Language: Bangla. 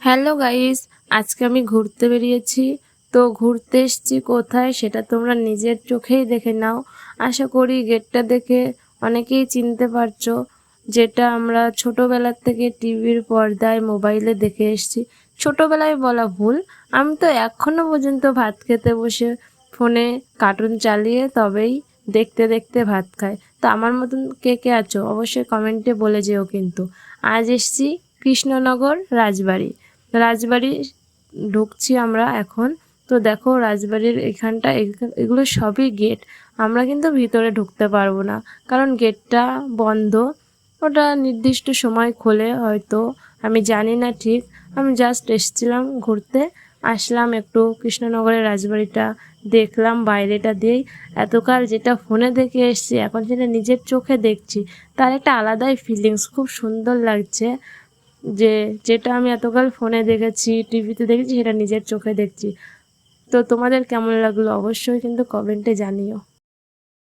হ্যালো গাইস, আজকে আমি ঘুরতে বেরিয়েছি। তো ঘুরতে এসেছি কোথায় সেটা তোমরা নিজের চোখেই দেখে নাও। আশা করি গেটটা দেখে অনেকেই চিনতে পারছো, যেটা আমরা ছোটোবেলার থেকে টিভির পর্দায় মোবাইলে দেখে এসেছি। ছোটোবেলায় বলা ভুল, আমি তো এখনও পর্যন্ত ভাত খেতে বসে ফোনে কার্টুন চালিয়ে তবেই দেখতে দেখতে ভাত খাই। তো আমার মতন কে কে আছো অবশ্যই কমেন্টে বলে যেও। কিন্তু আজ এসেছি কৃষ্ণনগর রাজবাড়ি। রাজবাড়ি ঢুকছি আমরা এখন। তো দেখো রাজবাড়ির এখানটা এগুলো সবই গেট। আমরা কিন্তু ভিতরে ঢুকতে পারবো না, কারণ গেটটা বন্ধ। ওটা নির্দিষ্ট সময় খোলে হয়তো, আমি জানি না ঠিক। আমি জাস্ট এসেছিলাম ঘুরতে, আসলাম একটু কৃষ্ণনগরের রাজবাড়িটা দেখলাম বাইরেটা দিয়েই। এতকাল যেটা ফোনে দেখে এসেছি, এখন যেটা নিজের চোখে দেখছি, তার একটা আলাদাই ফিলিংস, খুব সুন্দর লাগছে। যেটা আমি এতকাল ফোনে দেখেছি, টিভিতে দেখেছি, সেটা নিজের চোখে দেখছি। তো তোমাদের কেমন লাগলো অবশ্যই কিন্তু কমেন্টে জানিও।